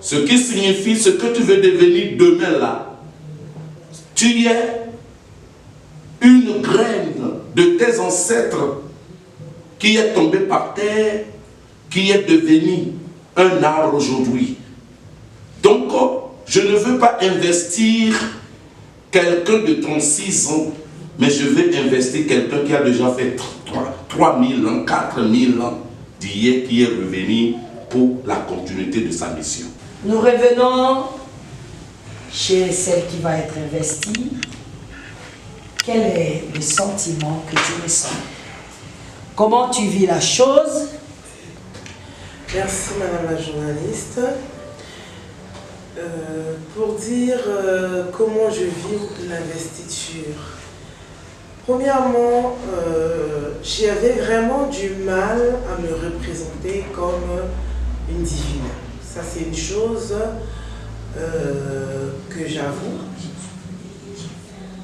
Ce qui signifie ce que tu veux devenir demain là. Tu es une graine de tes ancêtres qui est tombée par terre, qui est devenue un arbre aujourd'hui. Donc, je ne veux pas investir quelqu'un de 36 ans, mais je veux investir quelqu'un qui a déjà fait 3000 ans, 4000 ans d'hier, qui est revenu pour la continuité de sa mission. Nous revenons chez celle qui va être investie. Quel est le sentiment que tu ressens? Comment tu vis la chose? Merci Madame la journaliste. Pour dire comment je vis l'investiture. Premièrement, j'avais vraiment du mal à me représenter comme une divine. Ça c'est une chose que j'avoue.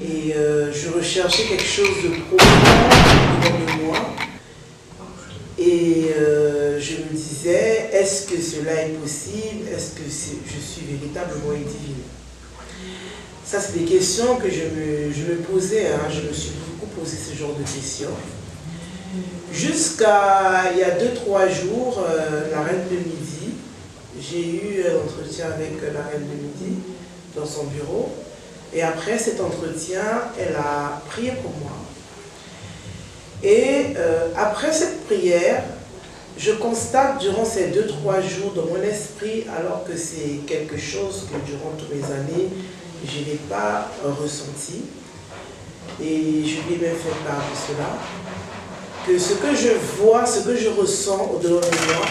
Et je recherchais quelque chose de profond dans moi. Et je me disais, est-ce que cela est possible? Est-ce que je suis véritablement une divine? Ça, c'est des questions que je me posais. Hein. Je me suis beaucoup posé ce genre de questions. Jusqu'à il y a 2-3 jours, la Reine de Midi, j'ai eu un entretien avec la Reine de Midi dans son bureau. Et après cet entretien, elle a prié pour moi. Et après cette prière, je constate durant ces 2-3 jours dans mon esprit, alors que c'est quelque chose que durant toutes mes années, je n'ai pas ressenti, et je lui ai même fait part de cela, que ce que je vois, ce que je ressens au-delà de moi,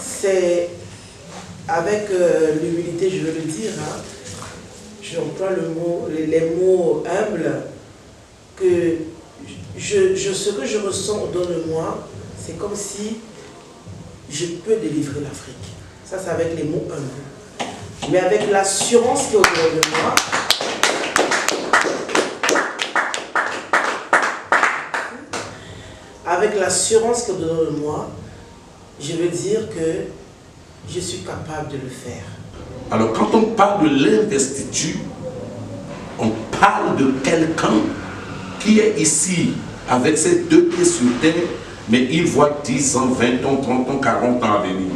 c'est, avec l'humilité, je veux le dire, hein, j'emploie les mots humbles, que ce que je ressens au-dedans de moi, c'est comme si je peux délivrer l'Afrique. Ça, c'est avec les mots humbles. Mais avec l'assurance qui est au-dedans de moi, avec l'assurance qui est au-dedans de moi, je veux dire que je suis capable de le faire. Alors, quand on parle de l'investiture, on parle de quelqu'un qui est ici avec ses 2 pieds sur terre, mais il voit 10 ans, 20 ans, 30 ans, 40 ans à venir.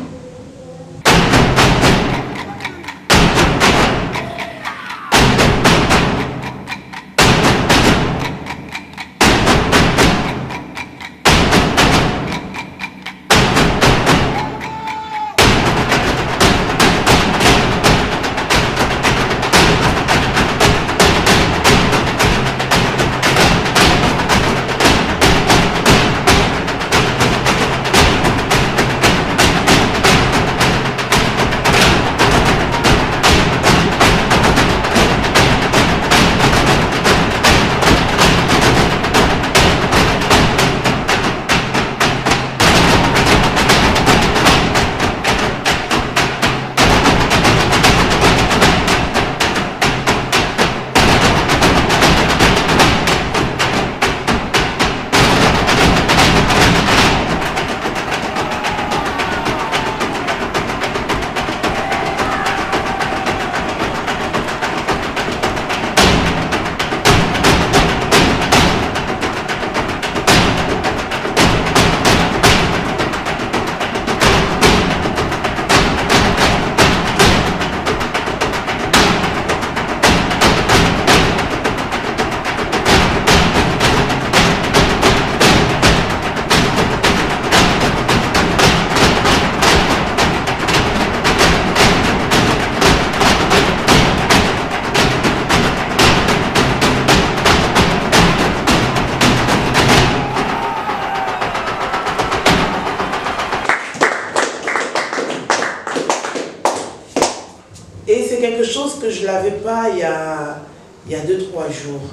quelque chose que je ne l'avais pas il y a 2-3 jours.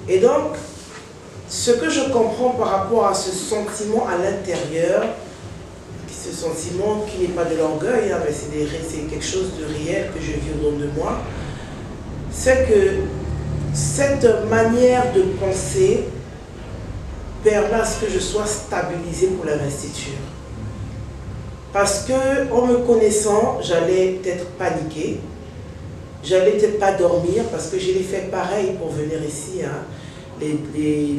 Et donc, ce que je comprends par rapport à ce sentiment à l'intérieur, ce sentiment qui n'est pas de l'orgueil, hein, mais c'est quelque chose de réel que je vis au dedans de moi, c'est que cette manière de penser permet à ce que je sois stabilisé pour l'investiture. Parce que en me connaissant, j'allais peut-être paniquer. J'allais peut-être pas dormir parce que j'ai fait pareil pour venir ici. Hein.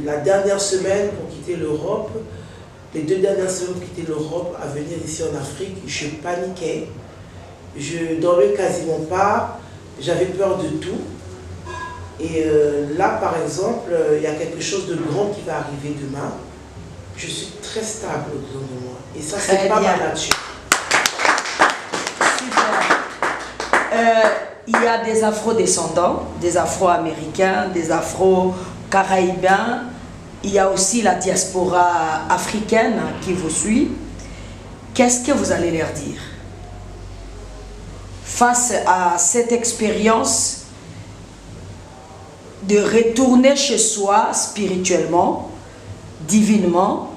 La dernière semaine pour quitter l'Europe, les 2 dernières semaines pour quitter l'Europe à venir ici en Afrique, je paniquais. Je dormais quasiment pas. J'avais peur de tout. Et là, par exemple, il y a quelque chose de grand qui va arriver demain. Je suis très stable autour de moi. Et ça, c'est pas ma nature. Super. Il y a des afro-descendants, des afro-américains, des afro-caraïbens. Il y a aussi la diaspora africaine qui vous suit. Qu'est-ce que vous allez leur dire face à cette expérience de retourner chez soi spirituellement, divinement,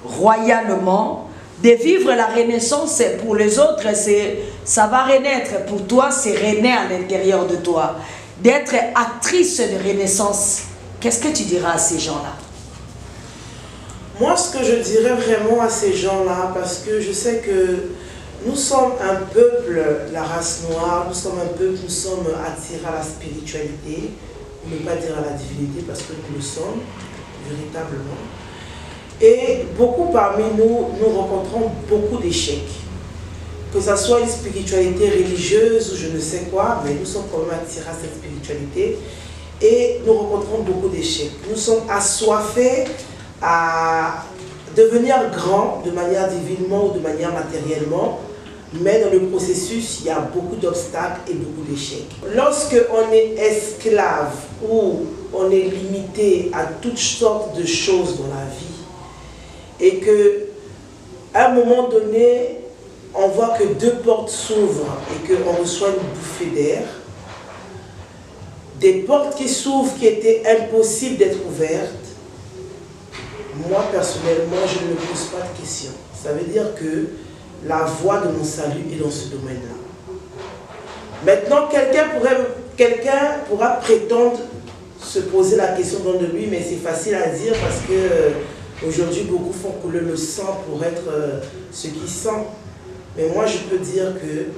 royalement, de vivre la renaissance? Pour les autres, ça va renaître. Pour toi, c'est renaître à l'intérieur de toi. D'être actrice de renaissance. Qu'est-ce que tu diras à ces gens-là? Moi, ce que je dirais vraiment à ces gens-là, parce que je sais que nous sommes un peuple, la race noire, nous sommes un peuple, nous sommes attirés à la spiritualité, pour ne pas dire à la divinité, parce que nous le sommes, véritablement. Et beaucoup parmi nous, nous rencontrons beaucoup d'échecs. Que ce soit une spiritualité religieuse ou je ne sais quoi, mais nous sommes quand même attirés à cette spiritualité. Et nous rencontrons beaucoup d'échecs. Nous sommes assoiffés à devenir grands de manière divinement ou de manière matériellement. Mais dans le processus, il y a beaucoup d'obstacles et beaucoup d'échecs. Lorsque on est esclave ou on est limité à toutes sortes de choses dans la vie, et qu'à un moment donné, on voit que 2 portes s'ouvrent et qu'on reçoit une bouffée d'air, des portes qui s'ouvrent qui étaient impossibles d'être ouvertes, moi personnellement, je ne me pose pas de questions. Ça veut dire que la voie de mon salut est dans ce domaine-là. Maintenant, quelqu'un pourra prétendre se poser la question dans de lui, mais c'est facile à dire parce que aujourd'hui, beaucoup font couler le sang pour être ce qu'ils sont. Mais moi, je peux dire que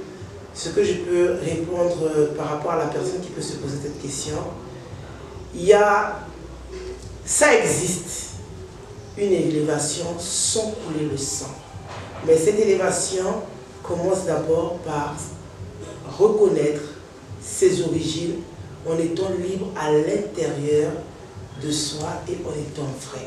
ce que je peux répondre par rapport à la personne qui peut se poser cette question, ça existe, une élévation sans couler le sang. Mais cette élévation commence d'abord par reconnaître ses origines en étant libre à l'intérieur de soi et en étant vrai.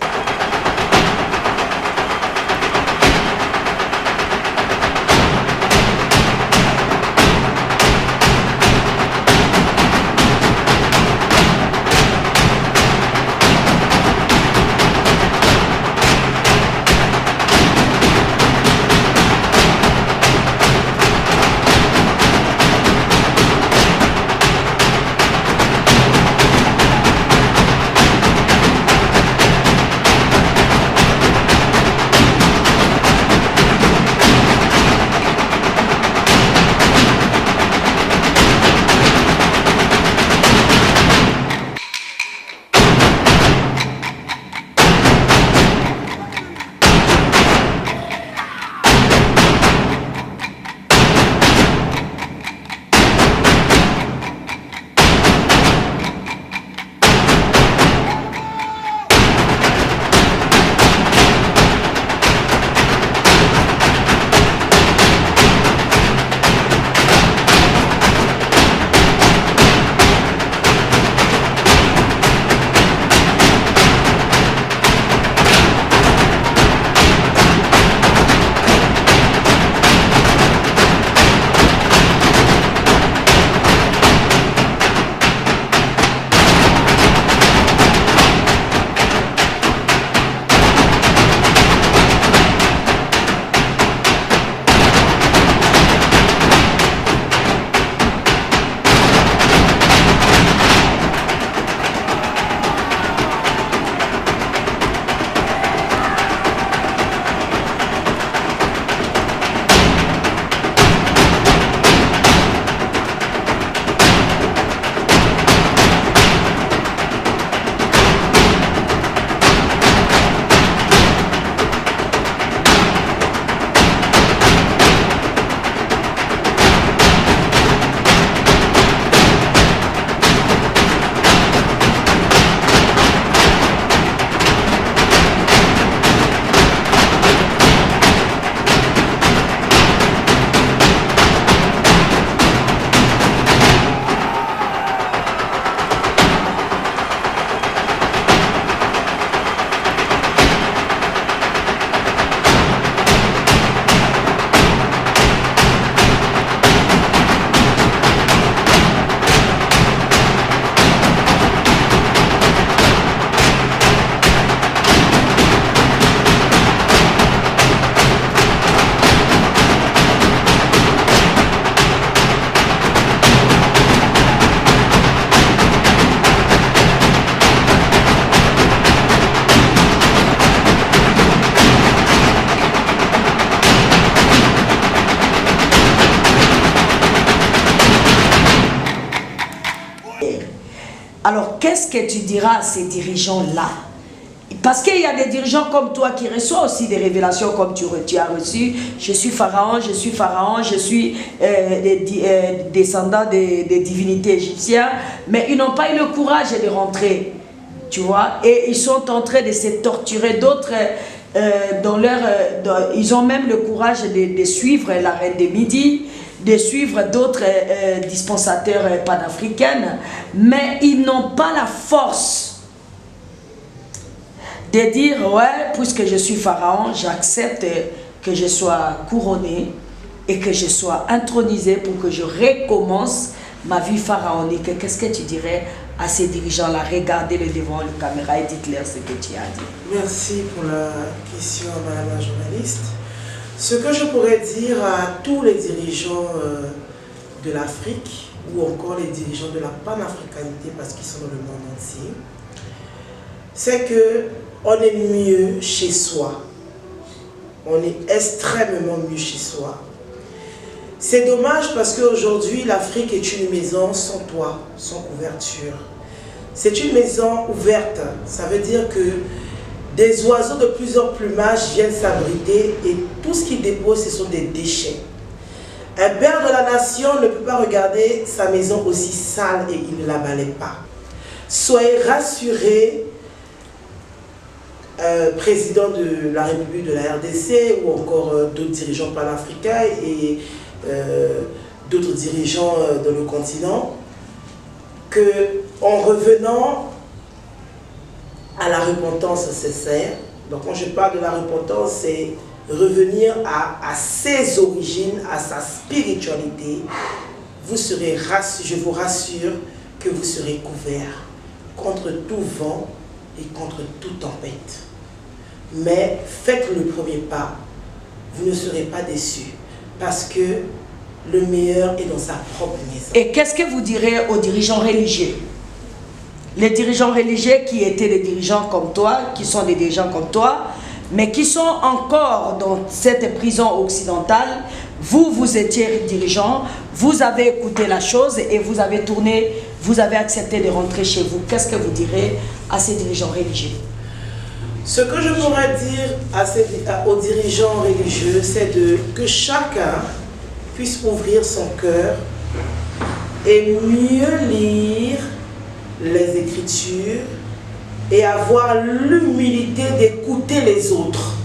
Alors, qu'est-ce que tu diras à ces dirigeants-là? Parce qu'il y a des dirigeants comme toi qui reçoivent aussi des révélations comme tu as reçu. Je suis pharaon, je suis descendant des divinités égyptiennes. Mais ils n'ont pas eu le courage de rentrer. Tu vois? Et ils sont en train de se torturer. D'autres, ils ont même le courage de suivre la reine des Midi, de suivre d'autres dispensateurs panafricains. Mais ils n'ont pas la force de dire, ouais, puisque je suis pharaon, j'accepte que je sois couronné et que je sois intronisé pour que je recommence ma vie pharaonique. Qu'est-ce que tu dirais à ces dirigeants-là? Regardez-le devant la caméra et dites-leur ce que tu as dit. Merci pour la question, madame la journaliste. Ce que je pourrais dire à tous les dirigeants de l'Afrique ou encore les dirigeants de la panafricanité, parce qu'ils sont dans le monde entier, c'est que on est mieux chez soi. On est extrêmement mieux chez soi. C'est dommage parce qu'aujourd'hui, l'Afrique est une maison sans toit, sans couverture. C'est une maison ouverte. Ça veut dire que des oiseaux de plusieurs plumages viennent s'abriter et tout ce qu'ils déposent, ce sont des déchets. Un père de la nation ne peut pas regarder sa maison aussi sale et il ne la balaie pas. Soyez rassurés, président de la République de la RDC ou encore d'autres dirigeants panafricains et d'autres dirigeants dans le continent, que en revenant à la repentance sincère, donc quand je parle de la repentance, c'est revenir à ses origines, à sa spiritualité, vous serez, je vous rassure que vous serez couverts contre tout vent et contre toute tempête. Mais faites le premier pas, vous ne serez pas déçus, parce que le meilleur est dans sa propre maison. Et qu'est-ce que vous direz aux dirigeants religieux? Les dirigeants religieux qui étaient des dirigeants comme toi, qui sont des dirigeants comme toi, mais qui sont encore dans cette prison occidentale. Vous étiez dirigeant, vous avez écouté la chose et vous avez tourné, vous avez accepté de rentrer chez vous. Qu'est-ce que vous direz à ces dirigeants religieux? Ce que je pourrais dire aux dirigeants religieux, c'est que chacun puisse ouvrir son cœur et mieux lire les Écritures et avoir l'humilité d'écouter les autres.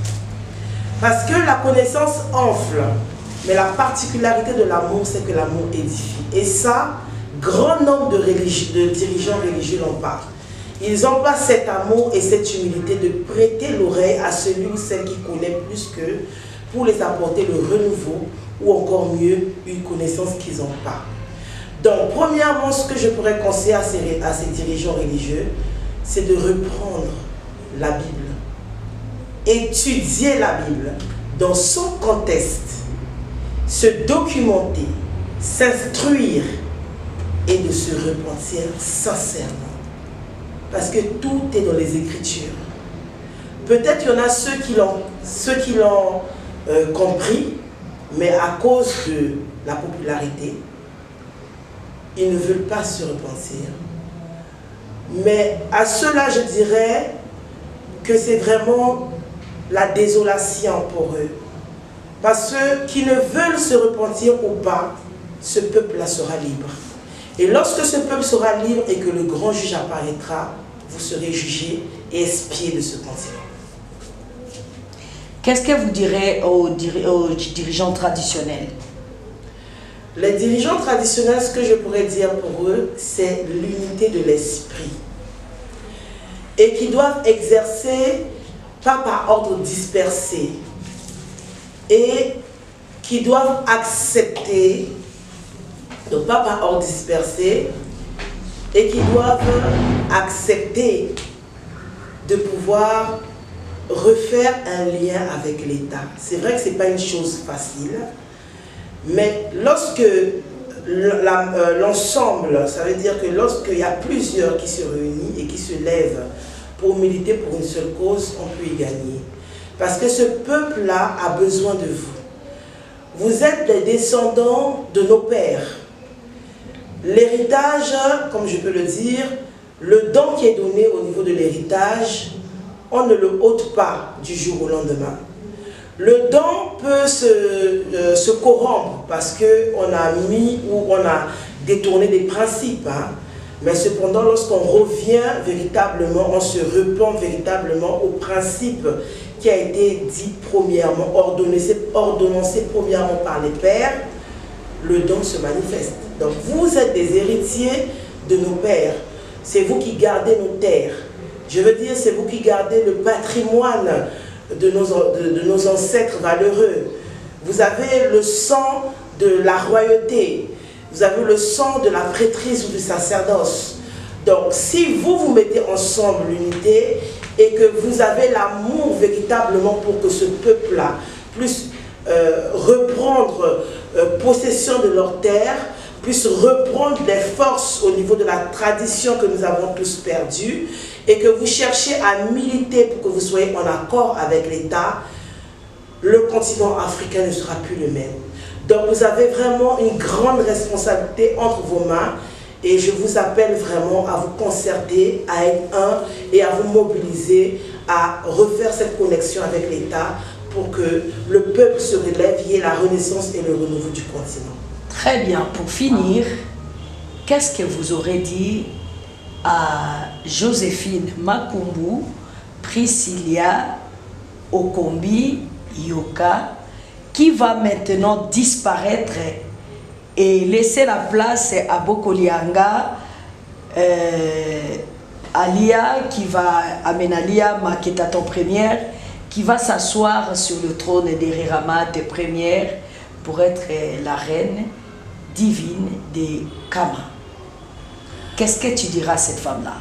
Parce que la connaissance enfle, mais la particularité de l'amour, c'est que l'amour édifie. Et ça, grand nombre de dirigeants religieux n'ont pas. Ils n'ont pas cet amour et cette humilité de prêter l'oreille à celui ou celle qui connaît plus qu'eux pour les apporter le renouveau ou encore mieux, une connaissance qu'ils n'ont pas. Donc, premièrement, ce que je pourrais conseiller à ces dirigeants religieux, c'est de reprendre la Bible, étudier la Bible dans son contexte, se documenter, s'instruire et de se repentir sincèrement. Parce que tout est dans les Écritures. Peut-être il y en a ceux qui l'ont compris, mais à cause de la popularité, ils ne veulent pas se repentir. Mais à ceux-là, je dirais que c'est vraiment la désolation pour eux. Parce que qui ne veulent se repentir ou pas, ce peuple-là sera libre. Et lorsque ce peuple sera libre et que le grand juge apparaîtra, vous serez jugés et espiés de ce continent. Qu'est-ce que vous direz aux dirigeants traditionnels? Les dirigeants traditionnels, ce que je pourrais dire pour eux, c'est l'unité de l'esprit. Et qui doivent exercer, pas par ordre dispersé, et qui doivent accepter, donc pas par ordre dispersé, et qui doivent accepter de pouvoir refaire un lien avec l'État. C'est vrai que ce n'est pas une chose facile, mais lorsque l'ensemble, ça veut dire que lorsqu'il y a plusieurs qui se réunissent et qui se lèvent pour militer pour une seule cause, on peut y gagner. Parce que ce peuple-là a besoin de vous. Vous êtes les descendants de nos pères. L'héritage, comme je peux le dire, Le don qui est donné au niveau de l'héritage, on ne le ôte pas du jour au lendemain. Le don peut se corrompre parce qu'on a mis ou on a détourné des principes. Hein. Mais cependant, lorsqu'on revient véritablement, on se repent véritablement au principe qui a été dit premièrement, ordonnancé premièrement par les pères, le don se manifeste. Donc vous êtes des héritiers de nos pères. C'est vous qui gardez nos terres. Je veux dire, c'est vous qui gardez le patrimoine de nos ancêtres valeureux. Vous avez le sang de la royauté. Vous avez le sang de la prêtrise ou du sacerdoce. Donc, si vous vous mettez ensemble l'unité et que vous avez l'amour véritablement pour que ce peuple-là puisse reprendre possession de leurs terres, puisse reprendre des forces au niveau de la tradition que nous avons tous perdue, et que vous cherchez à militer pour que vous soyez en accord avec l'État, le continent africain ne sera plus le même. Donc vous avez vraiment une grande responsabilité entre vos mains, et je vous appelle vraiment à vous concerter, à être un et à vous mobiliser, à refaire cette connexion avec l'État pour que le peuple se relève, il y ait la renaissance et le renouveau du continent. Très bien. Pour finir, qu'est-ce que vous aurez dit à Joséphine Makumbu, Priscilla Okombi Yoka, qui va maintenant disparaître et laisser la place à Bokolianga, Alia, qui va amener Alia Maketaton première, qui va s'asseoir sur le trône des Riramat première pour être la reine divine des Kama. Qu'est-ce que tu diras à cette femme-là?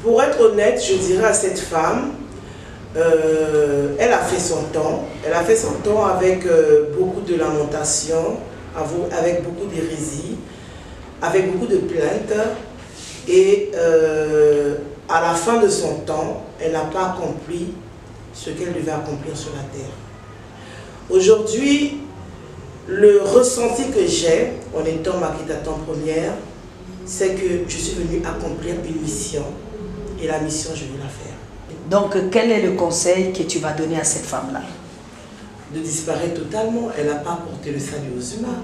Pour être honnête, je dirais à cette femme, elle a fait son temps. Elle a fait son temps avec beaucoup de lamentations, avec beaucoup d'hérésie, avec beaucoup de plaintes. Et à la fin de son temps, elle n'a pas accompli ce qu'elle devait accomplir sur la terre. Aujourd'hui, le ressenti que j'ai en étant Maketaton première, c'est que je suis venue accomplir une mission. Et la mission, je vais la faire. Donc, quel est le conseil que tu vas donner à cette femme-là? De disparaître totalement. Elle n'a pas apporté le salut aux humains.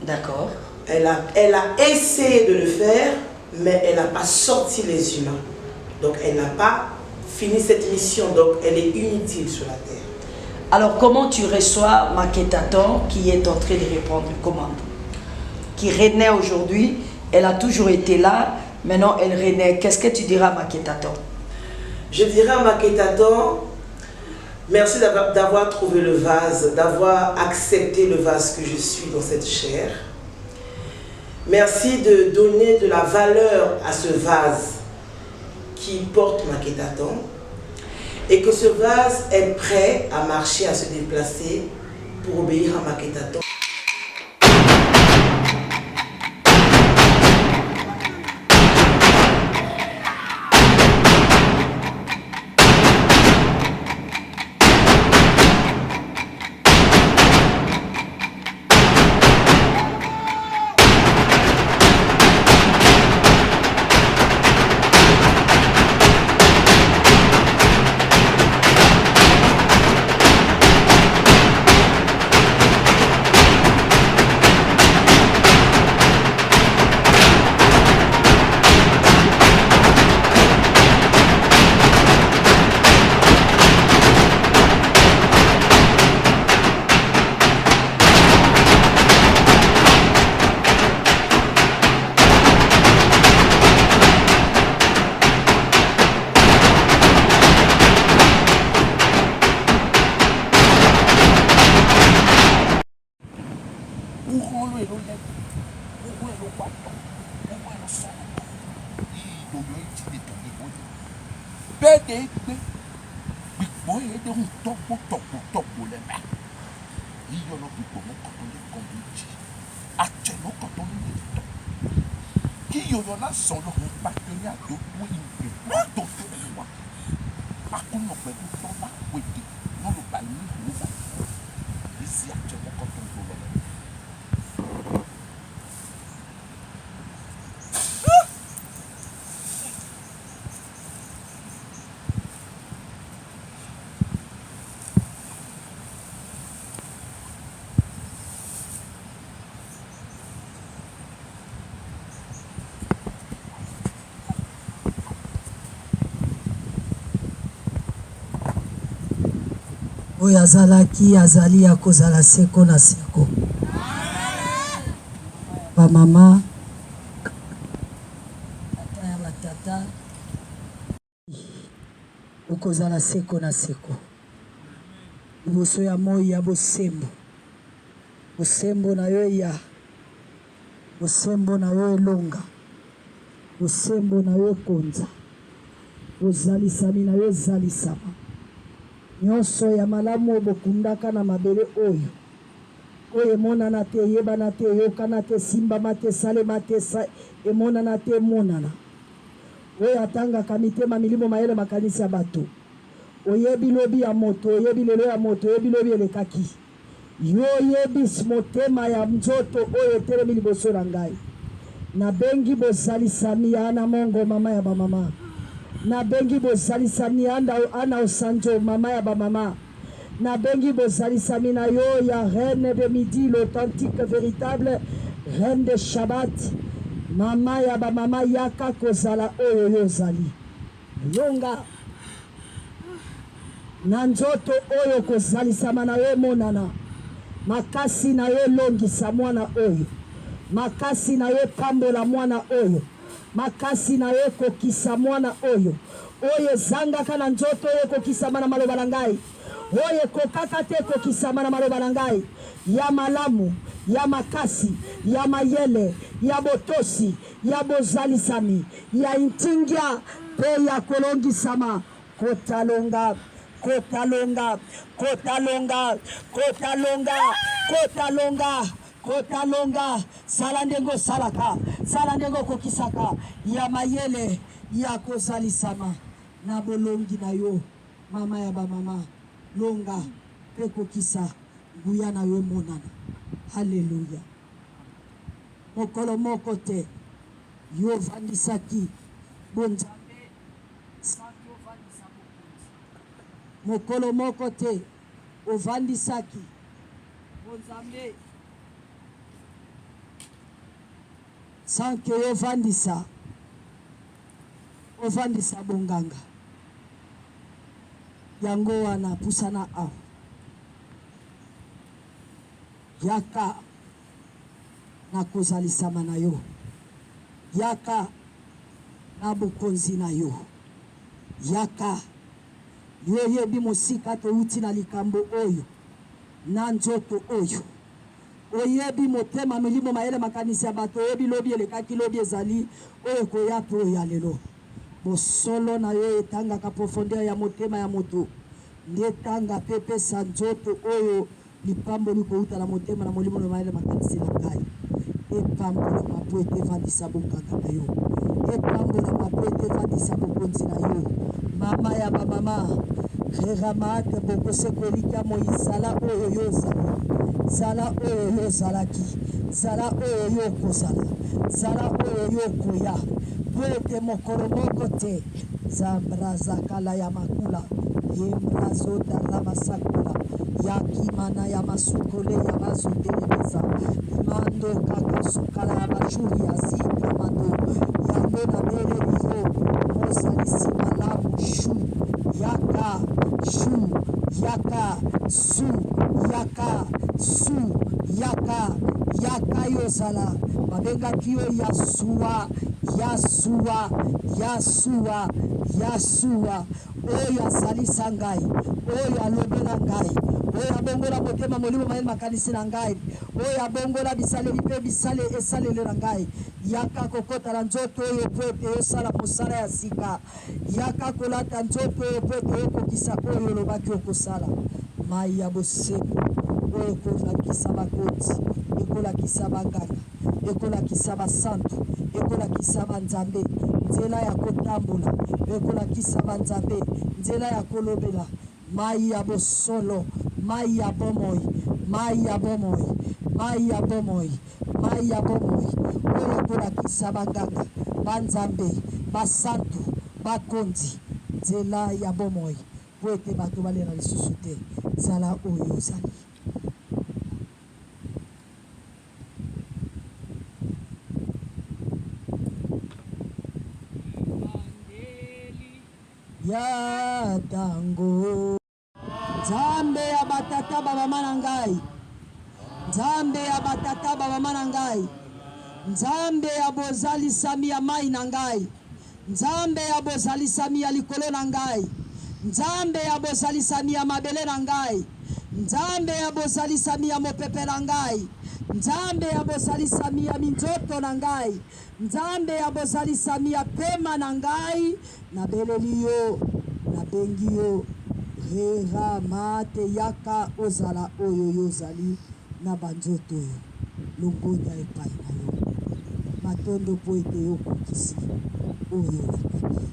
D'accord. Elle a essayé de le faire, mais elle n'a pas sorti les humains. Donc, elle n'a pas fini cette mission. Donc, elle est inutile sur la terre. Alors, comment tu reçois Maketaton qui est en train de répondre comment? Qui renaît aujourd'hui, elle a toujours été là, maintenant elle renaît. Qu'est-ce que tu diras à Maketaton? Je dirais à Maketaton, merci d'avoir trouvé le vase, d'avoir accepté le vase que je suis dans cette chair. Merci de donner de la valeur à ce vase qui porte Maketaton. Et que ce vase est prêt à marcher, à se déplacer pour obéir à Maketaton. oyo azalaki azali ya kozala seko na seko. Ba mama tata ya batata okozala seko na seko. Liboso ya moi ya bosembo. Bosembo na yo ya. Bosembo na yo elonga. Bosembo na yo konza. Ozalisami na yo zalisama. Nyonso ya malamu bokundaka na mabele oyo. Oyo emonana te, yebana te, yokana te, simbama te, salema te, emonana te, emonana. Oyo atangaka mitema milimo mayele makanisi ya bato. Oyebi lobi ya moto, oyebi lelo ya moto, oyebi lobi elekaki. Yo yebi motema ya nzoto oyo etelemi liboso na ngai. Na bengi bozalisami ya ana mongo mama ya bamama. Na bengi bozalisami ana osanjo mama ya bamama. Na bengi bozalisami na yo ya reine de midi, l'authentique véritable reine de Shabbat. Mama ya bamama yaka kozala oyo yozali. Yonga. Na nzoto oyo kozalisama na yo monana. Makasi na yo longisa mwana oyo. Makasi na yo pambola mwana oyo. Makasi na yo kokisa mwana oyo. Oyo zangaka na nzoto oyo kokisama na maloba na ngai. Oyo kokaka te kokisama na maloba na ngai. Ya malamu, ya makasi, ya mayele, ya botosi, ya bozalisami, ya intingia, pe ya kolongisama. Kotalonga. Kotalonga, kotalonga, kotalonga, kotalonga, kotalonga, salandengo salaka, salandengo kokisaka, ya mayele, ya kozalisama, na bolongi na yo, mama ya ba mama, longa, pe kokisa, guya na yo monana. Hallelujah. Mokolo moko te, yo vandisaki, bonza. Mokolo moko te ovandisaki bonzambe sanke ovandisa bonganga yango wana pusana awa yaka na kozalisama na yo yaka na bokonzi na yo yaka yo yebi mosika to uti na likambo oyo na nzoto oyo oyebi motema milimo mayele makanisi ya bato oyebi lobi elekaki lobi ezali oyo koya pe oyo ya lelo bosolo na yo etangaka profondeur ya motema ya moto nde tanga pepe sa nzoto oyo lipambo likouta na motema na molimo mayele makanisi na ngai epambola mapo ete vandisa bonganga na yo epambola mapo ete vandisa bokonzi na yo mama ya bamama Reramate boko sekolika moizala oyo yozali zala oyo yozalaki zala oyo yokozala zala oyo yokoya bwete mokolo moko te zambrazakala ya makula yemrazota la masakula yakimana ya masukole ya bazotelebeza imando kakasukala ya bajuri ya zika mando yango na bele livo mozalisi malamu shu yaka shu yaka su yaka su yaka yaka yozala babengaki yo yasuwa yasuwa yasuwa yasuwa oyo azalisa ngai oyo alobela ngai oyo abongola motema molimo mayele makanisi na ngai oyo abongola bisaleli mpe bisale esalele na ngai yaka kokota na nzoto oyo po ete osala mosala ya sika yaka kolata nzoto oyo po ete okokisa oyo olobaki okosala mai ya bosembo oyo ekolakisa bakoti ekolakisa banganga ekolakisa basantu ekolakisa banzambe nzela ya kotambola ekolakisa banzambe nzela ya kolobela mai ya bosolo mai ya bomoi mai ya bomoi mai ya bomoi mai ya bomoi oyo ekolakisa banganga banzambe basantu bakonzi nzela ya bomoi po ete bato balela lisusu te zala oyo ozali ya tango za Nzambe ya batata baba na ngai. Nzambe ya batata baba na ngai. Nzambe ya bozali sami ya mai na ngai. Nzambe ya bozali sami ya likolo na ngai. Nzambe ya bozali sami ya mabele na ngai. Nzambe ya bozali sami ya mopepe na ngai. Nzambe ya bozali sami ya minzoto na ngai. Nzambe ya bozali sami ya pema na ngai. Na beleli yo, na bengi yo. Hera mate yaka ozala oyo yozali na banzoto yo. Longonya epai na yo. Matondo po ete yo kokisi oyo nakaki.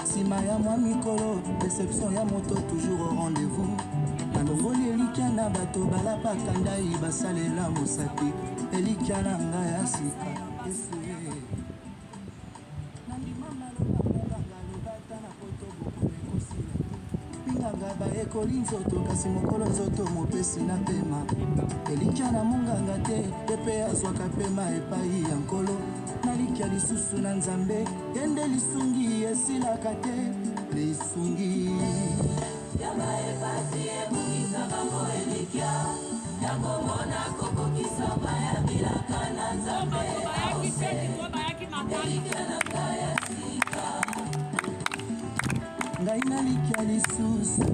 Sima ya mwa mikolo, déception ya moto toujours au rendez-vous. Alongoli elikia na bato balapaka ndai basalela mosapi. Elikia na ngai ya sika esue. Ngaba ekoli nzoto kasi mokolo nzoto mopesi na pema. Elikia na munganga te pepe azwaka pema epai ya nkolo. Nalikia lisusu na nzambe yende lisungi esilaka te lisungi. Yama epasi ebungisa bango elikia. Yango mona koko kisamba ya bilaka na nzambe. Elikia na kaya sika. Ngai nalikia lisusu.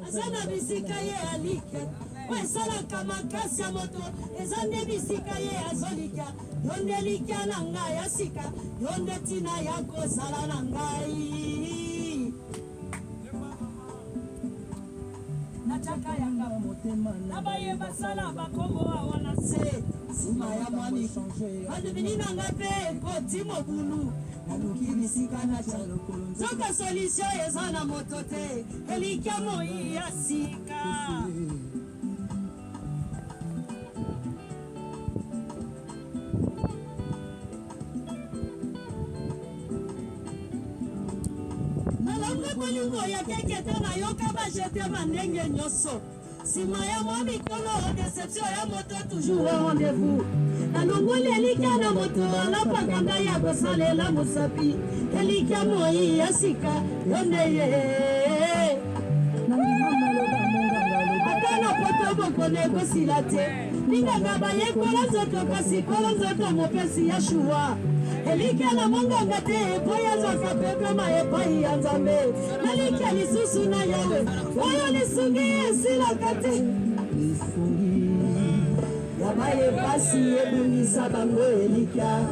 Azana bisika ye alike. Wesalaka makasi ya moto. Ezande bisika ye azolika. Yonde likia na ngai ya sika. Yonde tina ya kozala na ngai. Nataka yanga motema nabaye basala bakombo awana se. Sima ya mwami. Adubini na ngape koti mobulu. Naluki bisika na chalo. Zoka solution ezana moto te. Elikia moi ya sika. Bolingo ya kekete na yoka ba jete manenge nyoso. Sima ya mwa mikolo déception ya moto toujours au rendez-vous. Na longoli elikia na moto la paganda ya bosalela mosapi. Elikia moi ya sika yonde ye. Atana poto bokone kosila te. Ninganga ba yekola zoto kasi kola zoto mopesi ya shuwa. Elikia na monganga te poya zoka pepe ma epai ya nzambe. Nalikia lisusu na yawe oyo lisungi esilaka te lisungi. Yama epasi ebungisa bango elikia.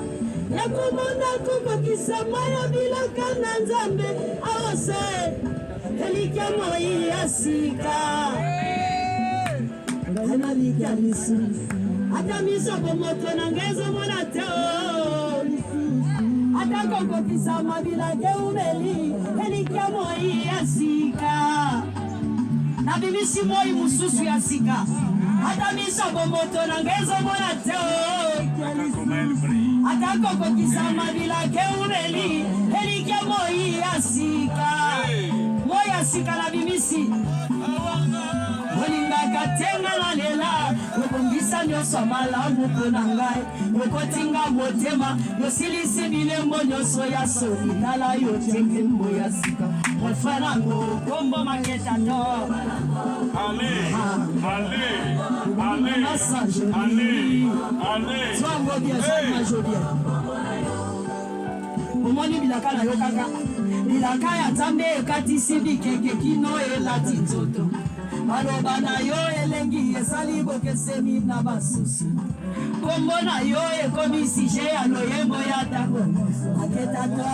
Yakomona kokokisa maya bilaka na nzambe aose. Elikia moi ya sika. Nalikia lisusu. Ata miso bomoto na ngezo mona te Atako kokisa mabila ke umeli Elikia moi ya sika. Na bibisi moi mususu ya sika. Ata miso bomoto na ngezo mona te Atako kokisa mabila ke umeli Elikia moi ya sika. Moi ya sika na bibisi Olingaka tenga na lela Yokongisa nyoso malamu pona ngai Yokotinga motema Yosilisi bilembo nyoso ya soli Nala yotenge mbo ya sika Mofanango kombo maketa no. Allez, allez, allez, allez, allez. Sois bien, sois bien. Omoni bilaka na yokaka Bilaka ya tambe katisi bikeke kino elati nzoto. Maloba na yo elengi esali bokeseni na basusu. Kombo na yo ekomisi je ya loyembo ya tango. Aketata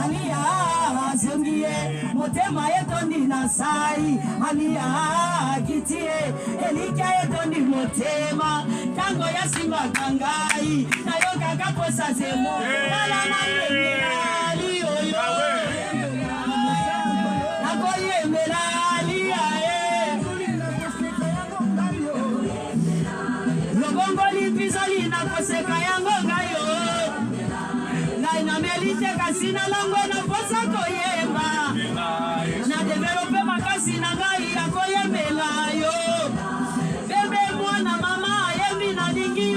Alia zongie motema etondi na sai. Alia kitie Elikia etondi motema. Tango ya simba kangai na yo kakakosa zemo. Nala na yeli oyo Pizali na koseka yango ngayo Ngai na melite kasi na lango na posa koyemba Na develope makasi na ngai ya koyembela yo Bebe mwana mama yembi na dingi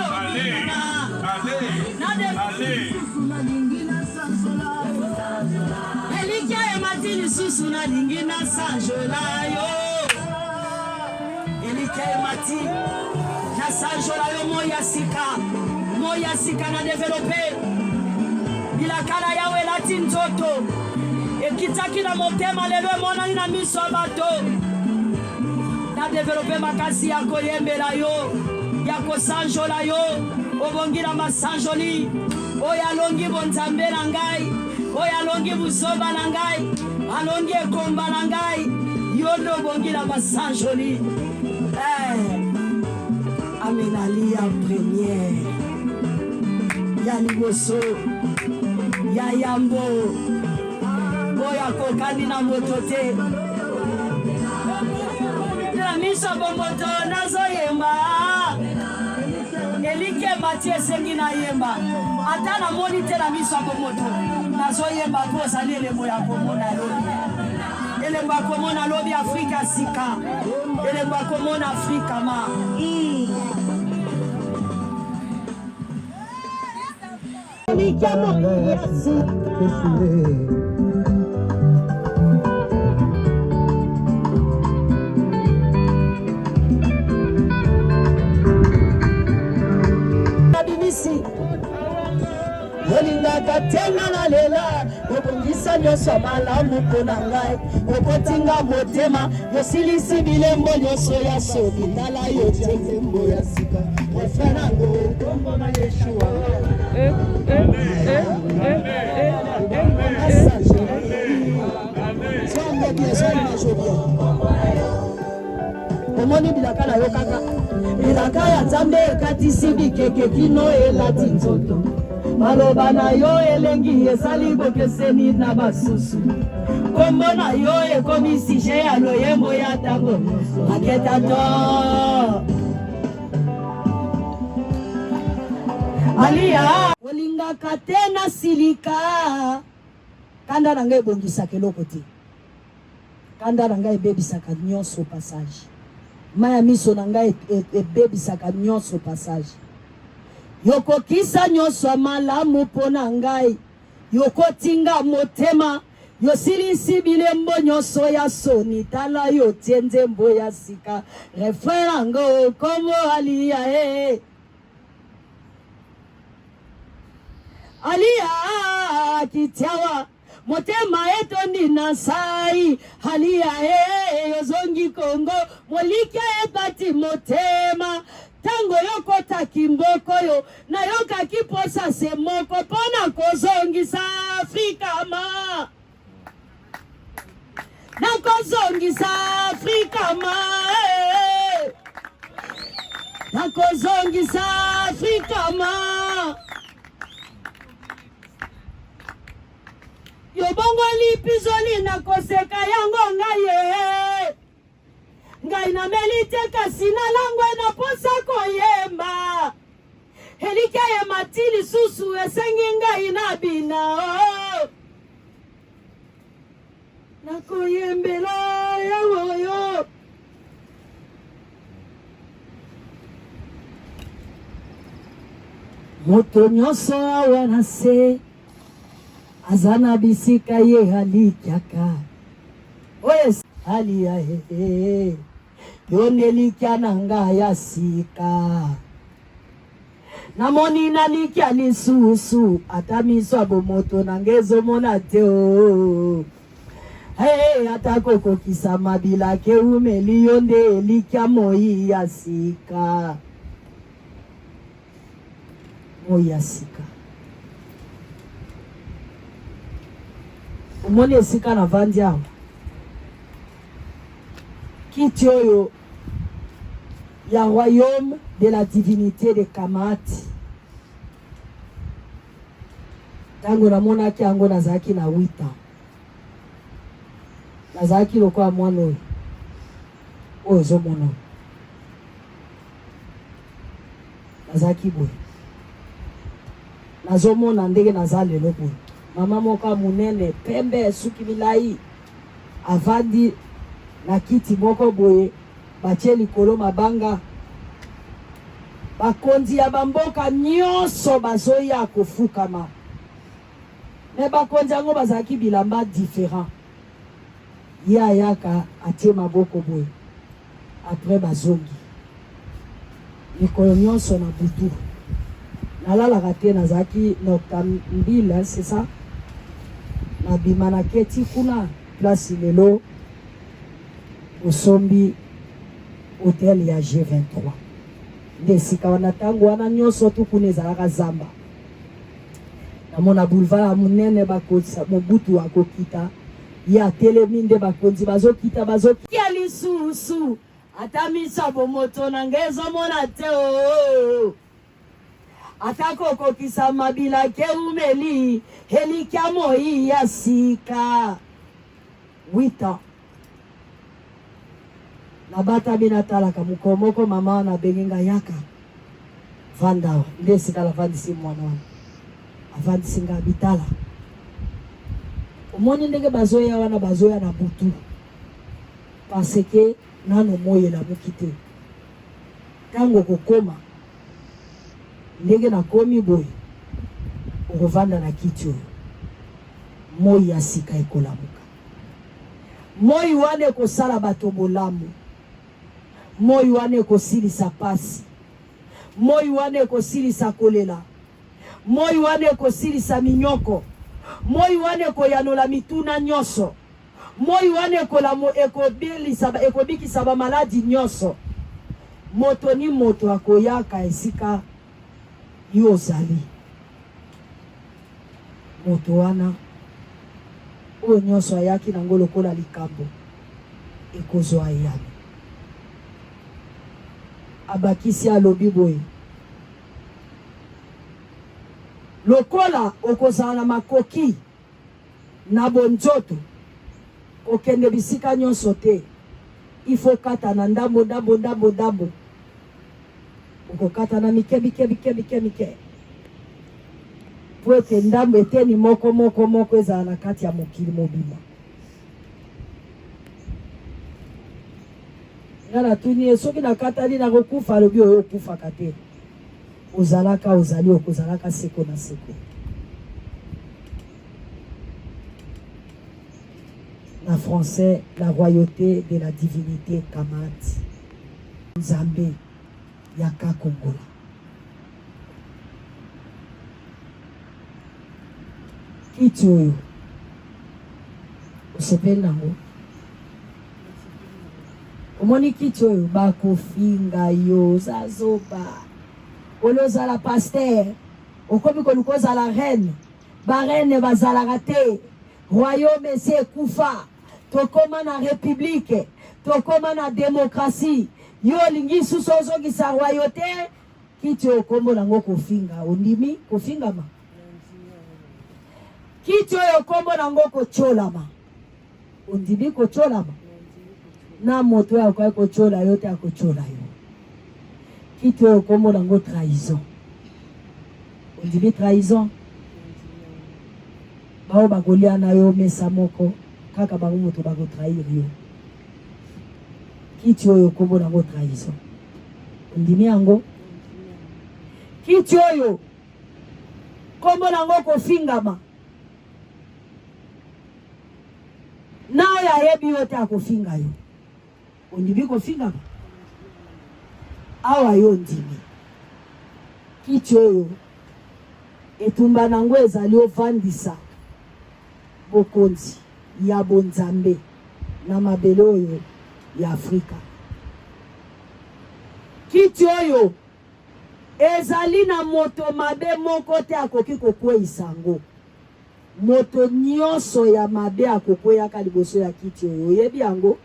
Elikia emati lisusu na lingi na sanjola yo. Elikia emati na sanjola yo moya sika na develope. Bilakala yawe lati nzoto. Ekitaki na motema lelo mona na miso bato. Na develope makasi ya koyembela yo. Ya kosanjola yo. Obongira masanjoli. Oya longi bonzambe na ngai. Oya longi busoba na ngai. Alongi ekomba na ngai. Yondo bongira masanjoli. Amenalia première. Ya liboso. Ya yambo. Oya kokani na motote. Na miso bomboto nazo yemba. Elike Mathieu sengi na yemba. Ata na moni te na miso bomboto. Nazo yemba po salele moya komona lobi. Ele ba komona lobi Afrika sika. Ele ba komona Afrika ma. Olingaka tenga na lela obongisa nyonso malamu mpona ngai okotinga motema yosilisi bilembo nyonso ya soki tala yo te nzembo ya sika refrain nango kombo na Yeshua omoni bilaka na yo kaka bilaka ya Nzambe ekatisi bikeke kino elati nzoto maloba na yo elengi esali bokeseni na basusu kombo na yo ekomi sije ya loyembo ya ntango maketa to alia olingaka te na silika kanda na ngai ebongisaka eloko te kanda na ngai ebebisaka nyonso passage maya miso na ngai ebebisaka nyonso passage yokokisa nyonso malamu mpona ngai yokotinga motema yosilisi bilembo nyonso ya soni tala yo tie nzembo ya sika refrain nango kombo alia alia kitiawa motema etondi na sai alia yozongi kongo molike ebati motema tango yokota kimboko yo na yoka kiposa se moko pona kozongisa Afrika ma na kozongisa Afrika ma na kozongisa Afrika ma yobongo lipizoli na koseka yango ngaye ngai na melite kasi na langwe na posa koyemba elike ye matili susu esengi ngai na bina na koyembela yawoyo moto nyonso awa na se azana bisika ye halikiaka oye alia yonelikia na ngai ya sika namoni nalikia lisusu ata miso abomoto na ngai ezomona te ata kokokisa mabila ke umeli yo nde elikia moi ya sika omoni esika na vandi awa kiti oyo ya royaume de la divinité de Kamati tango namonaki yango nazalaki na 8 ans nazalaki lokola mwana oyo ozomona nazalaki boye nazomona ndenge naza lelo boye mama moko munene pembe suki milai avandi na kiti moko boye batie likolo mabanga bakonzi ya bamboka nyonso bazoya kofukama. Mais bakonzi yango bazalaki bilamba différent. Ya yaka atie maboko boye. Après bazongi. Mikolo nyonso na butu. Nalalaka te nazalaki noctambile, c'est ça? Nabima na keti kuna place lelo osombi hôtel ya G23. Ndesika wana tango wana nyonso tu kuna ezalaka zamba. Namona boulevard ya munene bakonzi mobutu akokita ya telemi nde bakonzi bazokita ya lisusu ata misabo moto na ngezo mona te o atako kokisa mabila ke umeli helikia moi ya sika 8 ans na bata bina talaka mukomoko mama na benginga yaka vanda ndesi kala vandisi mwana wana avandisi nga bitala omoni ndenge bazoya wana bazoya na butu parce que nano moye la mokite tango kokoma ndenge na komi boye okovanda na kiti oyo moi ya sika ekolamuka moi wana ekosala bato bolamu moi wana ekosilisa pasi moi wana ekosilisa kolela moi wana ekosilisa minyoko moi wana ekoyanola mituna nyonso moi wana ekobikisa bamaladi nyonso moto ni moto akoyaka esika yo ozali moto wana oyo nyonso ayaki nango lokola likambo ekozwa eyami abakisi alobi boye lokola okozala na makoki na bonzoto okende bisika nyonso te ifo kata na ndambo okokata na mike po ete ndambo eteni moko ezala na kati ya mokili mobima. Ngana tuni soki na katali na kokufa alobi oyo okufaka te ozali okozalaka seko na seko. En français, la royauté de la divinité Kamati. Nzambe Yaka Kongola. Kiti oyo osepeli nango. Omoni kiti oyo bakofinga yo zazoba. Olozala pasteur. Okomi kolukoza la reine. Ba reine bazalaka te. Royaume ese kufa. Tokoma na république, tokoma na démocratie. Yo lingi susozo kisa royauté, kiti okombo nango kofinga, ondimi kofinga ma. Kiti okombo nango kocholama. Ondimi kocholama. Na moto ya kwa kochola yote akochola yo. Kiti okombo nango trahison. Ondimi trahison. Bao bagolia na yo mesa moko. Kaka bango moto bako trahir yo. Kiti oyo kombo nango trahison. Ndimi yango. Kiti oyo kombo nango kofingama. Nao ya yebi yote akofinga yo. Ondimi kofingama. Awa yo ndimi. Kiti oyo etumba nango ezali ovandisa bokonzi ya bonzambe na mabele oyo ya Afrika. Kiti oyo ezali na moto mabe moko te akoki kokweyisa yango. Moto nyonso ya mabe akokweyaka liboso ya kiti oyo. Oyebi yango?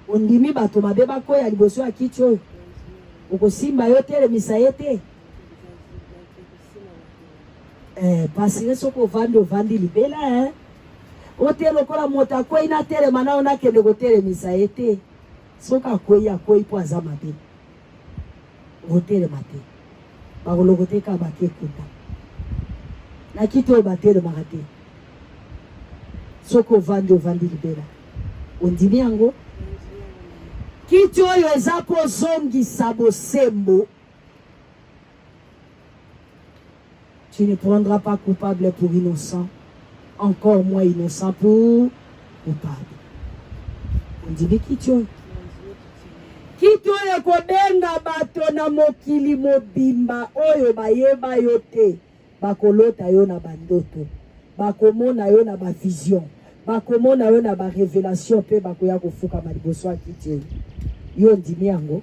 Ondimi bato mabe bakoya liboso ya kiti oyo. Okosimba yo telemisa ye te. Pasire soko ovandi libela ote lokola moto akwei na telema na ona kende kotelemisa ye te. Soka akwei po aza mabe. Otelema te. Bakolokoteka bakekuta. Na kiti oyo batelemaka te. Soko ovandi libela. Ondimi yango? Kiti oyo eza kozongisa bosembo Tu ne prendras pas coupable pour innocent, encore moins innocent pour coupable. On dit mais qui tu es? Kitu oyo kobenga bato na mokili mobimba oyo bayeba yo te bakolota yo na bandoto bakomona yo na bavision bakomona yo na barevelation pe bakoya kofuka maliboso ya kiti oyo yo ndimi yango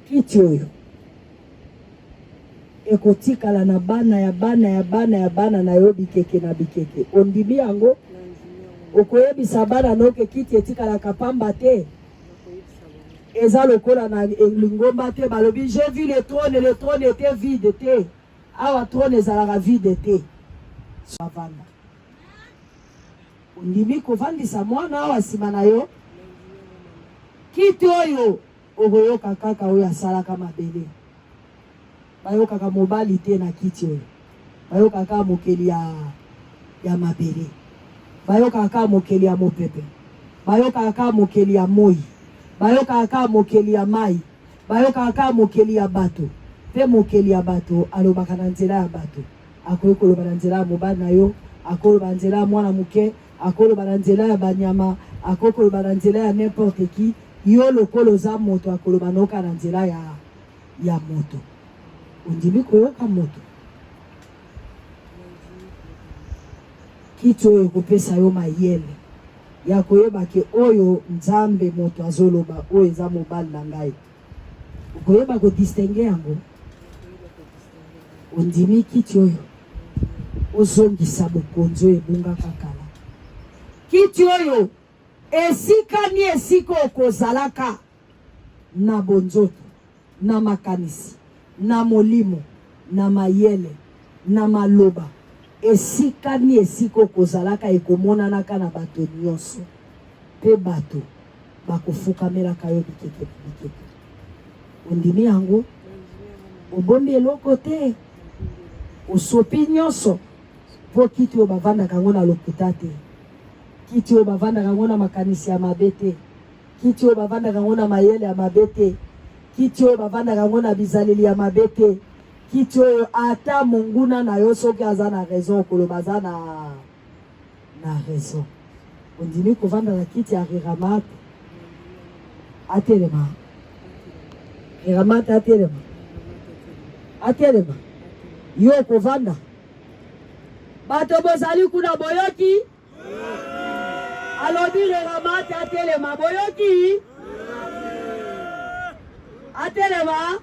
kiti oyo ekotikala na bana ya bana na yo bikeke na bikeke ondimi yango okoyebisa bana noke kiti etikala kapamba te eza lokola na lingomba te balobi j'ai vu le trône était vide te awa trône ezalaka vide te savanda ondimi kovandisa mwana awa nsima na yo kiti oyo okoyoka kaka oyo asalaka mabele bayokaka mobali te na kiti oyo bayokaka mokeli ya mabele bayokaka mokeli ya mopepe bayokaka mokeli ya moi bayokaka mokeli ya mai bayokaka mokeli ya bato pe mokeli ya bato alobaka na nzela ya bato akoki koloba na nzela ya mobali na yo akoloba na nzela ya mwana moke akoloba na nzela ya banyama akoki koloba na nzela ya n'importe qui yo lokola oza moto akoloba noka na nzela ya moto ondimi koyoka moto kiti oyo ekopesa yo mayele ya koyeba ke oyo nzambe moto azoloba oyo eza mobali na ngai okoyeba kodistingue yango ondimi kiti oyo ozongisa bokonzi oyo ebungaka kala kiti oyo esika ni esika okozalaka na bonzoto na makanisi na molimo na mayele na maloba esika ni esika okozalaka ekomonanaka na bato nyonso pe bato bakofukamelaka yo bikeke bikeke ondimi yango obombi eloko te osopi nyonso mpo kiti oyo bavandaka yango na lokuta te kiti oyo bavandaka yango na makanisi ya mabe te kiti oyo bavandaka yango na mayele ya mabe te kiti oyo bavandaka yango na bizaleli ya mabe te kiti oyo ata monguna na yo soki aza na raison okoloba aza na raison ondimi kovanda na kiti ya Reramate atelema Reramate atelema yo kovanda bato bozali kuna boyoki alobi Reramate atelema boyoki atelema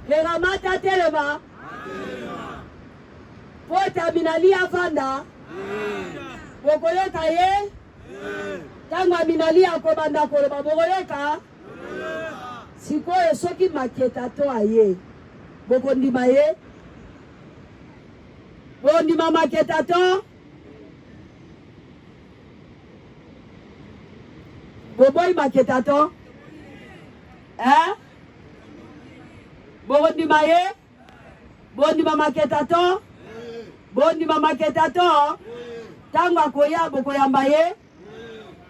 Reramate atelema pota minali avanda bokoyoka ye tango minali akobanda koloba bokoyoka sikoyo soki maketa to aye bokondima ye bondima maketa to boboyi maketa to bondima ye bondima maketa to bondima maketa to tango akoya bokoyamba ye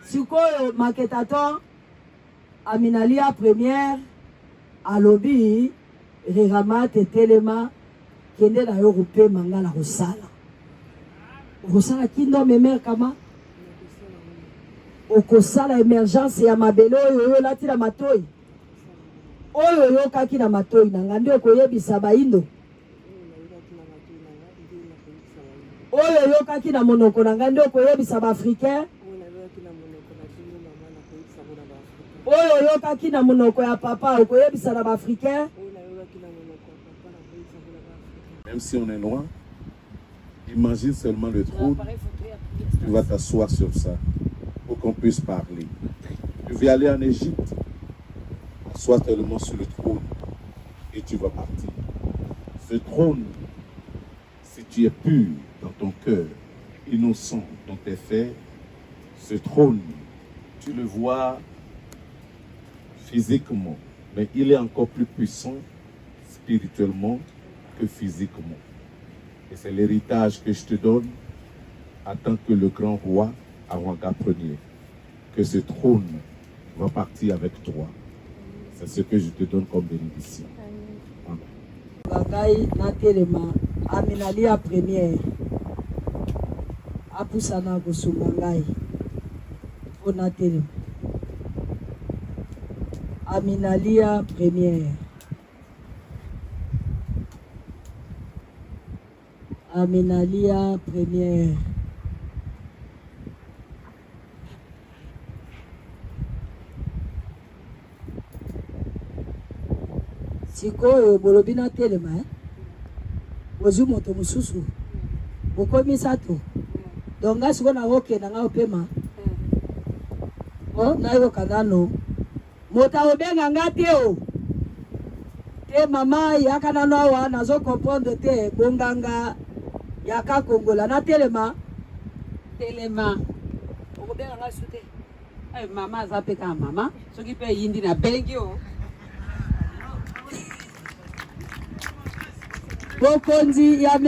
sikoyo maketa to aminalia première alobi Reramate telema kende na yo kopema nga na kosala okosala kindo memer kama okosala emergence ya mabele oyo olati na matoi oyo oyokaki na matoi na nga nde okoyebisa baindo oyo oyokaki na monoko na nga nde okoyebisa baafricain oyo oyokaki na monoko ya papa okoyebisa na baafricain. Même si on est loin, imagine seulement le trône, tu vas t'asseoir sur ça pour qu'on puisse parler. Tu veux aller en Égypte, assois seulement sur le trône et tu vas partir. Ce trône, si tu es pur dans ton cœur, innocent dans tes faits, ce trône, tu le vois physiquement, mais il est encore plus puissant spirituellement que physiquement. Et c'est l'héritage que je te donne en tant que le grand roi Arwanga Ier, que ce trône va partir avec toi. C'est ce que je te donne comme bénédiction. Amen. Bangai Natelema Aminalia première Apusana Gosumangai Onatelema Aminalia première Aminalia première Sikoyo bolobi na telema ozu moto mususu bokomi sato donga siko na oke na ngao pema o na yo kanano mota obenga ngate o te mama yakana no wa nazo comprendre te bonganga yaka kongola na telema okobenga ngasute ay mama zapeka mama soki pe yindi na bengi o bokonzi ya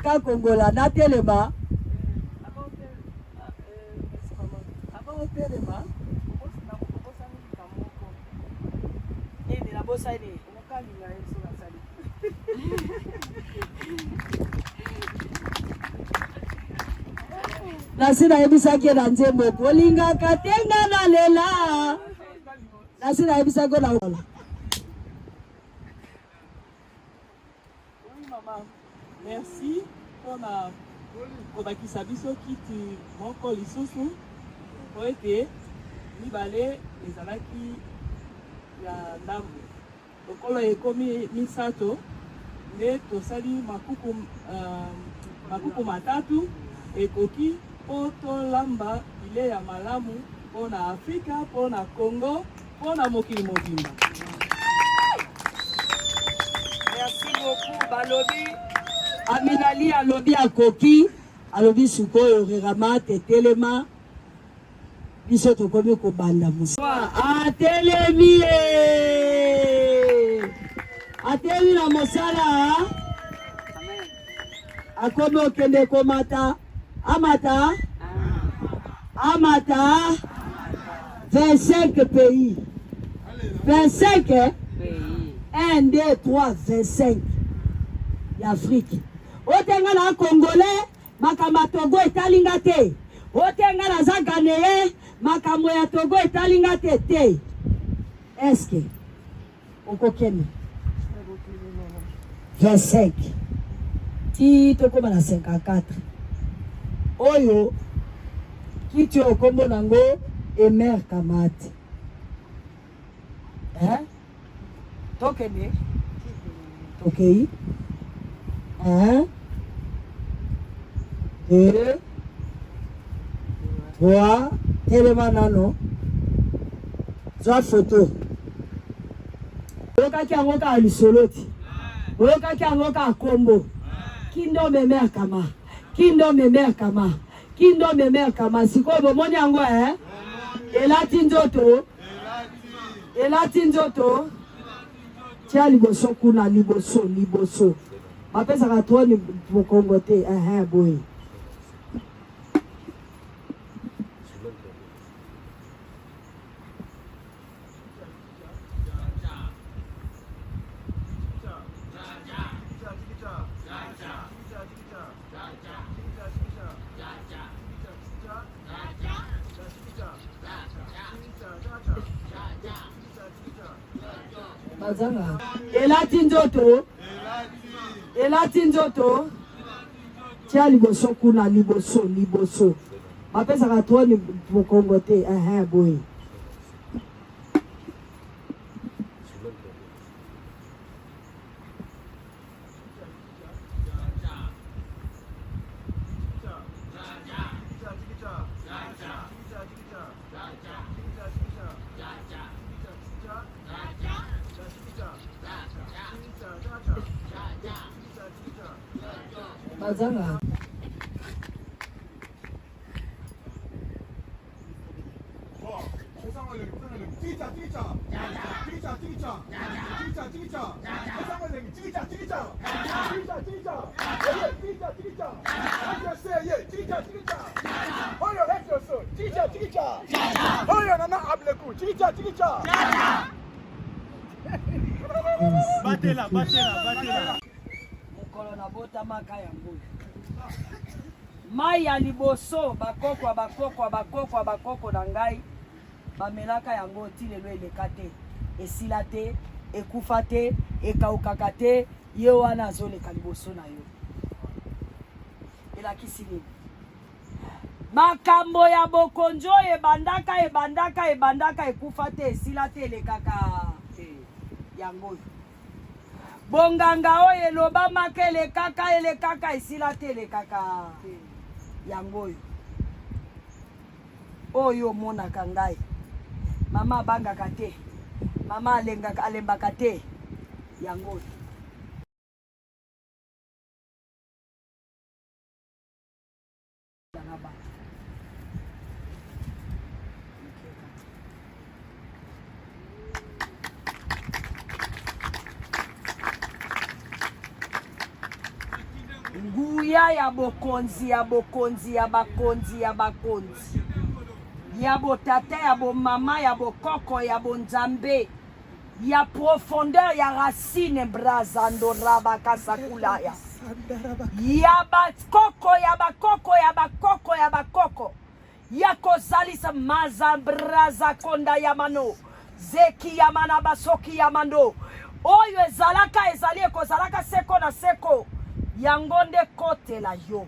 kakongola na telema nasina yebisaki na nzembo kolinga katenga na lela nasina yebisaki na wala. Merci pour bakisa biso kiti moko lisusu po ete mibale ezalaki ya ndambo lokolo ekomi misato nde tosali makuku matatu ekoki po tolamba ile ya malamu po na Afrika, po na Congo, po na mokili mobimba. Merci beaucoup balobi Aminali alobi akoki alobi sukoyo rerama tetelema biso tokomi kobanda musu atelemi na mosala akomi okende komata amata 25 pays 25 1, 2, 3, 25 l'Afrique. Otenga na Congolais, makama Togo etalinga te. Otenga na za Ghanéen, makamo ya Togo etalinga te. Est-ce que okokene 25 ti tokoma na 54 oyo kiti okombo nango Emer Kamati tokene okay 1 2 3 telema nano zwa photo okaki yango ka lisoloti okaki yango ka kombo kindo memer kama sikoyo bomoni yango elati nzoto tia liboso kuna liboso bapesaka toni bokongo te boye bazanga elati nzoto tia liboso kuna liboso bapesaka toni bokongo te boye bazanga Oyo nana ableku, chicha. Batela, batela, batela. Mokolo na bota maka yango. Mai ya liboso bakoko na ngai bamelaka yango ti lelo eleka te esila te ekufa te ekaukaka te ye wana azoleka liboso na yo elakisi nini makambo ya bokonzo ebandaka ekufa te esila te elekaka yango bonganga oyo elobamaka elekaka esila te elekaka yango oyo omonaka ngai mama abangaka te mama alembaka te yango nguya ya bokonzi ya botata ya bomama ya bokoko ya bonzambe ya profondeur ya racine brazando rabakasakulaya ya bakoko ya kozalisa mazambraza konda ya mano zeki ya mana basoki ya mando oyo ezali ekozalaka seko na seko yango nde kotela yo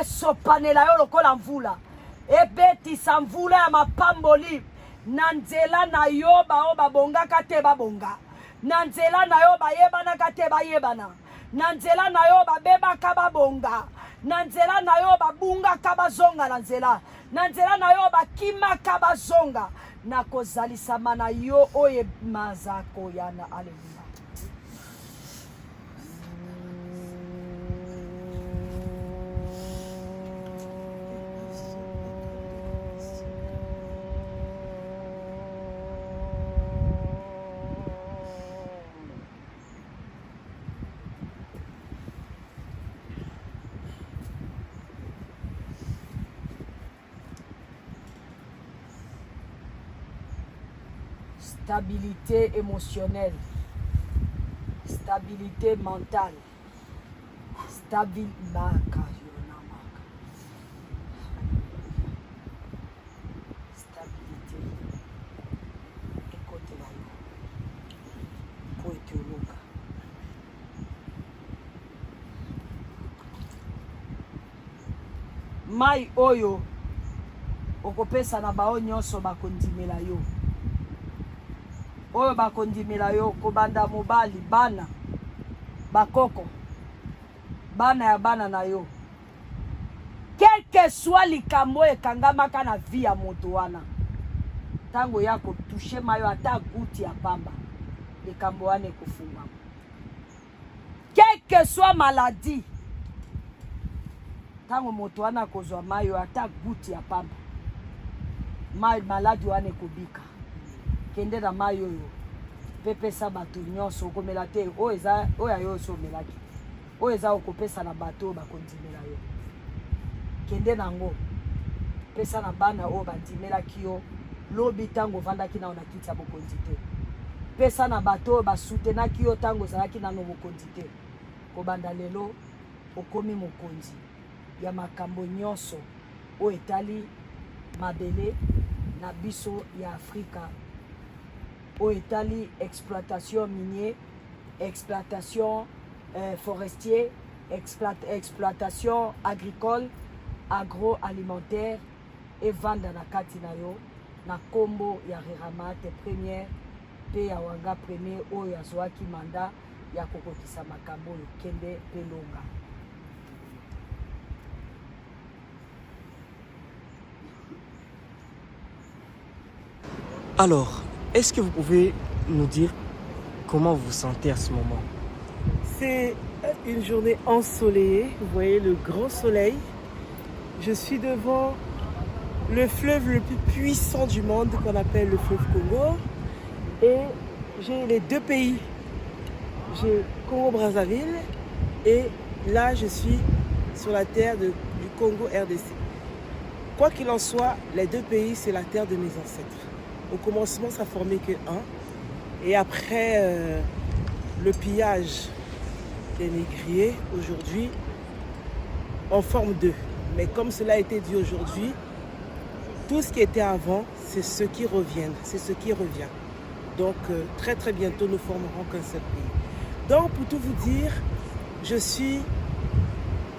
esopanela yo lokola mvula ebetisa mvula ya mapamboli na nzela na yo bao babongaka te babonga na nzela na yo bayebanaka te bayebana na nzela na yo babebaka babonga na nzela na yo babungaka bazonga na nzela na yo bakimaka bazonga na kozalisama na yo oyo mazako yana aleluya. Stabilité émotionnelle, stabilité mentale, stabilité. Écoutez là, pour éthiologue. Mai oyo okopesa na bao nyonso bakondimela yo. Oyo bakondimela yo kobanda mobali bana bakoko bana ya bana na yo quel que soit likambo ekangamaka na vie ya moto wana tango ya kotushe mayo ata guti ya pamba likambo wana ekofungwa quel que soit maladie tango moto wana kozwa mayo ata guti ya pamba maladi wana ekobika kende na mayi oyo pepesa bato nyonso okomela te oyo ayo so omelaki oyo eza okopesa na bato bakondimela yo kende nango pesa na bana oyo bandimelaki yo lobi ntango ovandaki nao na kiti ya bokonzi te pesa na bato oyo basutenaki yo ntango ozalaki nano bokonzi te kobanda lelo okomi mokonzi ya makambo nyonso oyo etali mabele na biso ya Afrika au Italie, exploitation minier, exploitation forestier, exploitation agricole, agroalimentaire et vente na kati na yo na kombo ya Reramate première pe ya wanga premier oyo azwaki manda ya kokokisa makambo yo kende pelonga. Alors, est-ce que vous pouvez nous dire comment vous vous sentez à ce moment? C'est une journée ensoleillée, vous voyez le grand soleil. Je suis devant le fleuve le plus puissant du monde qu'on appelle le fleuve Congo. Et j'ai les deux pays. J'ai Congo-Brazzaville et là je suis sur la terre du Congo RDC. Quoi qu'il en soit, les deux pays c'est la terre de mes ancêtres. Au commencement, ça formait que un. Et après le pillage des négriers aujourd'hui en forme d'eux. Mais comme cela a été dit aujourd'hui, tout ce qui était avant, c'est ce qui revient. C'est ce qui revient. Donc très très bientôt, nous formerons qu'un seul pays. Donc pour tout vous dire, je suis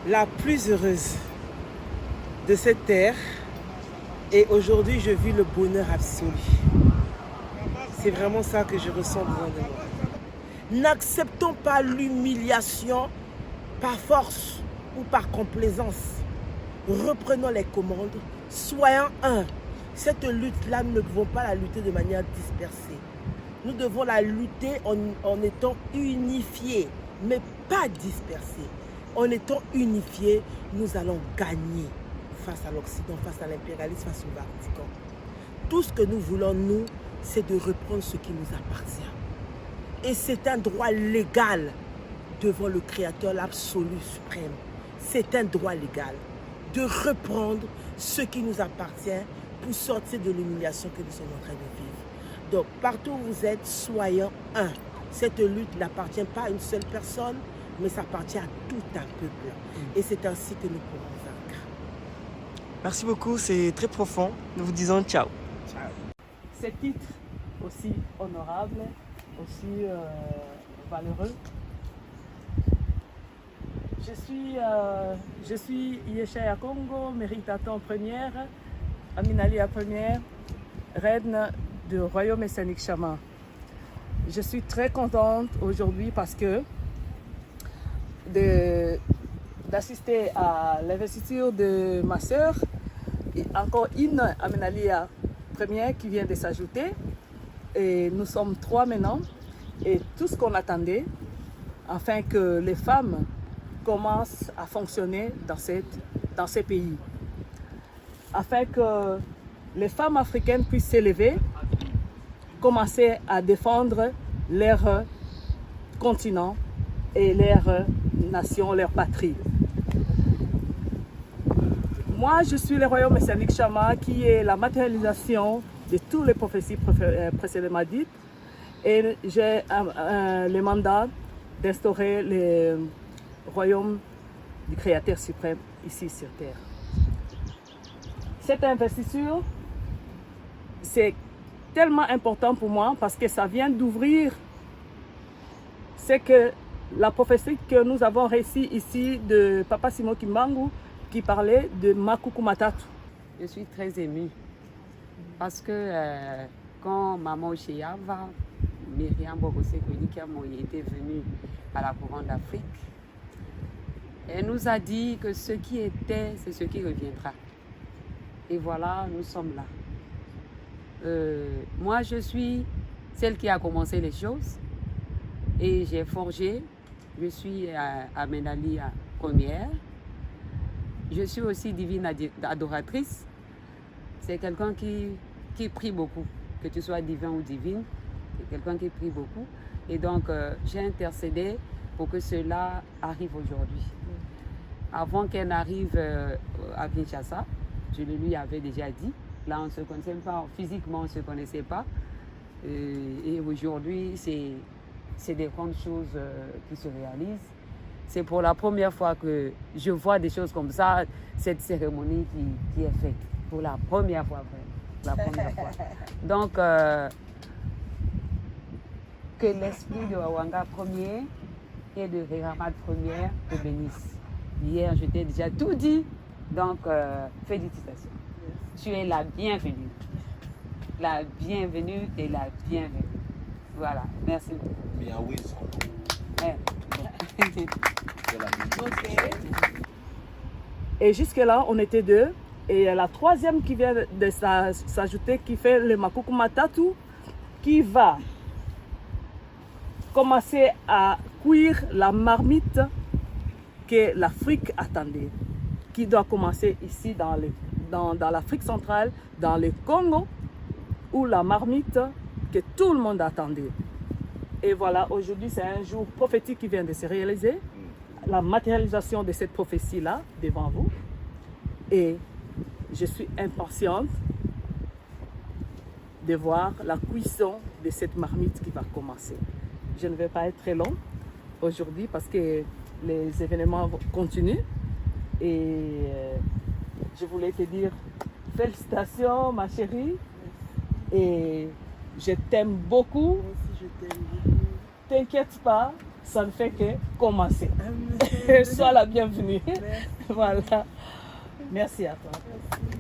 la plus heureuse de cette terre et aujourd'hui je vis le bonheur absolu. C'est vraiment ça que je ressens besoin de moi. N'acceptons pas l'humiliation par force ou par complaisance. Reprenons les commandes, soyons un. Cette lutte-là, nous ne pouvons pas la lutter de manière dispersée. Nous devons la lutter en étant unifiés, mais pas dispersés. En étant unifiés, nous allons gagner face à l'Occident, face à l'impérialisme, face au Vatican. Tout ce que nous voulons, nous, c'est de reprendre ce qui nous appartient. Et c'est un droit légal devant le Créateur, l'absolu suprême. C'est un droit légal de reprendre ce qui nous appartient pour sortir de l'humiliation que nous sommes en train de vivre. Donc, partout où vous êtes, soyons un. Cette lutte n'appartient pas à une seule personne, mais ça appartient à tout un peuple. Et c'est ainsi que nous pourrons vaincre. Merci beaucoup, c'est très profond. Nous vous disons ciao. Ces titres aussi honorables, aussi valeureux. Je suis Yeshaya Congo, Méritaton première, Aminalia première, reine du royaume messianique Chama. Je suis très contente aujourd'hui parce que d'assister à l'investiture de ma sœur, encore une Aminalia première qui vient de s'ajouter. Et nous sommes 3 maintenant. Et tout ce qu'on attendait, afin que les femmes commencent à fonctionner dans ces pays. Afin que les femmes africaines puissent s'élever, commencer à défendre leur continent et leur nation, leur patrie. Moi, je suis le royaume messianique Chama, qui est la matérialisation de toutes les prophéties précédemment dites. Et j'ai le mandat d'instaurer le royaume du Créateur suprême ici sur Terre. Cette investiture, c'est tellement important pour moi parce que ça vient d'ouvrir ce que la prophétie que nous avons réussi ici de Papa Simon Kimbangu qui parlait de Makuku Matatu. Je suis très émue parce que quand Maman Osheyava, Myriam Bogoseko Nikamo était venue à la couronne d'Afrique, elle nous a dit que ce qui était, c'est ce qui reviendra. Et voilà, nous sommes là. Moi, je suis celle qui a commencé les choses et j'ai forgé. Je suis Amenalia première. Je suis aussi divine adoratrice. C'est quelqu'un qui prie beaucoup, que tu sois divin ou divine. C'est quelqu'un qui prie beaucoup. Et donc, j'ai intercédé pour que cela arrive aujourd'hui. Avant qu'elle n'arrive à Kinshasa, je le lui avais déjà dit. Là, on ne se connaissait pas, physiquement, on ne se connaissait pas. Et aujourd'hui, c'est des grandes choses qui se réalisent. C'est pour la première fois que je vois des choses comme ça, cette cérémonie qui est faite. Pour la première fois, la première fois. Donc, que l'esprit de Wawanga premier et de Réramad première te bénisse. Hier, je t'ai déjà tout dit. Donc, félicitations. Tu es la bienvenue. La bienvenue et la bienvenue. Voilà, merci. Bien oui, Et jusque-là, on était 2. Et la troisième qui vient de s'ajouter, qui fait le Makuku Matatu, qui va commencer à cuire la marmite que l'Afrique attendait, qui doit commencer ici dans l'Afrique centrale, dans le Congo, où la marmite que tout le monde attendait. Et voilà, aujourd'hui, c'est un jour prophétique qui vient de se réaliser, la matérialisation de cette prophétie-là devant vous. Et je suis impatiente de voir la cuisson de cette marmite qui va commencer. je ne vais pas être très long aujourd'hui parce que les événements continuent. Et je voulais te dire félicitations, ma chérie. Et je t'aime beaucoup. Moi aussi, je t'aime beaucoup. T'inquiète pas, ça ne fait que commencer. Amen. Sois la bienvenue. Merci. Voilà. Merci à toi. Merci.